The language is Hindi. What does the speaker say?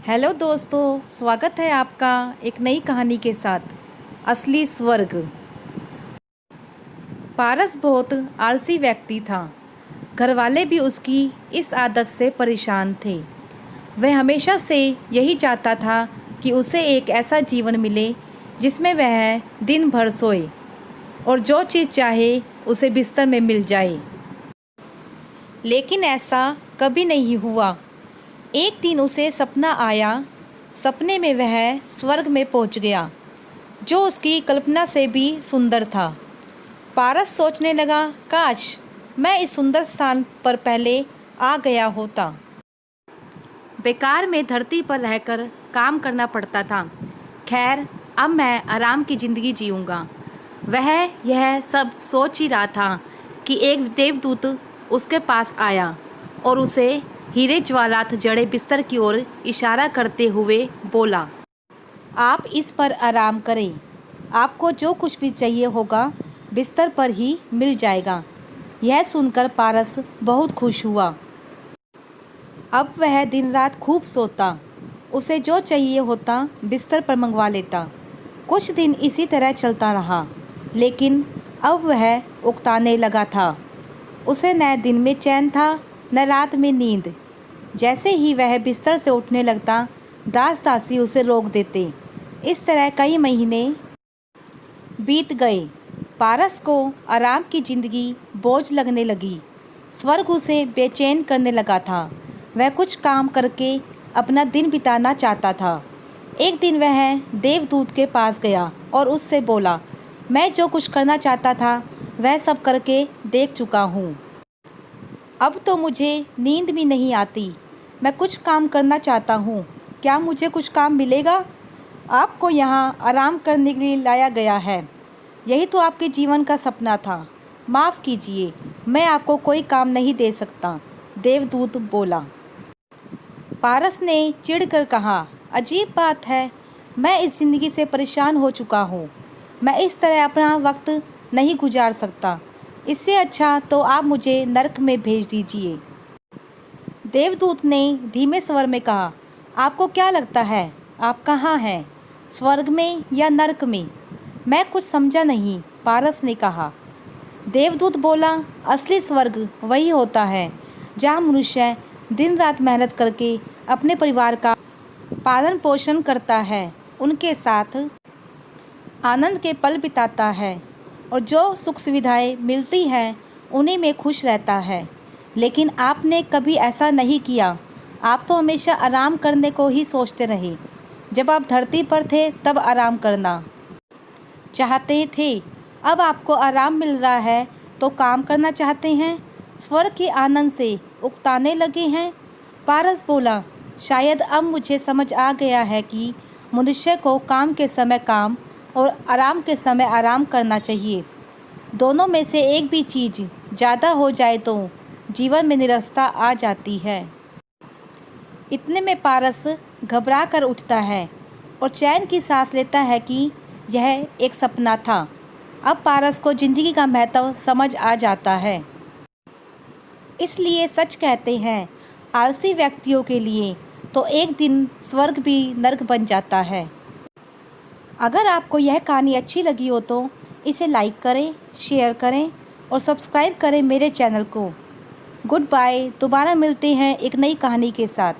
हेलो दोस्तों, स्वागत है आपका एक नई कहानी के साथ। असली स्वर्ग। पारस बहुत आलसी व्यक्ति था। घरवाले भी उसकी इस आदत से परेशान थे। वह हमेशा से यही चाहता था कि उसे एक ऐसा जीवन मिले जिसमें वह दिन भर सोए और जो चीज़ चाहे उसे बिस्तर में मिल जाए। लेकिन ऐसा कभी नहीं हुआ। एक दिन उसे सपना आया। सपने में वह स्वर्ग में पहुंच गया, जो उसकी कल्पना से भी सुंदर था। पारस सोचने लगा, काश मैं इस सुंदर स्थान पर पहले आ गया होता। बेकार में धरती पर रहकर काम करना पड़ता था। खैर, अब मैं आराम की ज़िंदगी जीऊँगा। वह यह सब सोच ही रहा था कि एक देवदूत उसके पास आया और उसे हीरे ज्वालात जड़े बिस्तर की ओर इशारा करते हुए बोला, आप इस पर आराम करें। आपको जो कुछ भी चाहिए होगा बिस्तर पर ही मिल जाएगा। यह सुनकर पारस बहुत खुश हुआ। अब वह दिन रात खूब सोता। उसे जो चाहिए होता बिस्तर पर मंगवा लेता। कुछ दिन इसी तरह चलता रहा, लेकिन अब वह उकताने लगा था। उसे न दिन में चैन था न रात में नींद। जैसे ही वह बिस्तर से उठने लगता, दास दासी उसे रोक देते। इस तरह कई महीने बीत गए। पारस को आराम की ज़िंदगी बोझ लगने लगी। स्वर्ग उसे बेचैन करने लगा था। वह कुछ काम करके अपना दिन बिताना चाहता था। एक दिन वह देवदूत के पास गया और उससे बोला, मैं जो कुछ करना चाहता था वह सब करके देख चुका हूँ। अब तो मुझे नींद भी नहीं आती। मैं कुछ काम करना चाहता हूँ। क्या मुझे कुछ काम मिलेगा? आपको यहाँ आराम करने के लिए लाया गया है। यही तो आपके जीवन का सपना था। माफ़ कीजिए, मैं आपको कोई काम नहीं दे सकता, देवदूत बोला। पारस ने चिढ़कर कहा, अजीब बात है, मैं इस ज़िंदगी से परेशान हो चुका हूँ। मैं इस तरह अपना वक्त नहीं गुजार सकता। इससे अच्छा तो आप मुझे नरक में भेज दीजिए। देवदूत ने धीमे स्वर में कहा, आपको क्या लगता है आप कहाँ हैं, स्वर्ग में या नरक में? मैं कुछ समझा नहीं, पारस ने कहा। देवदूत बोला, असली स्वर्ग वही होता है जहाँ मनुष्य दिन रात मेहनत करके अपने परिवार का पालन पोषण करता है, उनके साथ आनंद के पल बिताता है और जो सुख सुविधाएं मिलती हैं उन्हीं में खुश रहता है। लेकिन आपने कभी ऐसा नहीं किया। आप तो हमेशा आराम करने को ही सोचते रहे। जब आप धरती पर थे तब आराम करना चाहते थे। अब आपको आराम मिल रहा है तो काम करना चाहते हैं। स्वर्ग के आनंद से उकताने लगे हैं। पारस बोला, शायद अब मुझे समझ आ गया है कि मनुष्य को काम के समय काम और आराम के समय आराम करना चाहिए। दोनों में से एक भी चीज़ ज़्यादा हो जाए तो जीवन में निराशा आ जाती है। इतने में पारस घबरा कर उठता है और चैन की सांस लेता है कि यह एक सपना था। अब पारस को ज़िंदगी का महत्व समझ आ जाता है। इसलिए सच कहते हैं, आलसी व्यक्तियों के लिए तो एक दिन स्वर्ग भी नर्क बन जाता है। अगर आपको यह कहानी अच्छी लगी हो तो इसे लाइक करें, शेयर करें और सब्सक्राइब करें मेरे चैनल को। Goodbye. दोबारा मिलते हैं एक नई कहानी के साथ।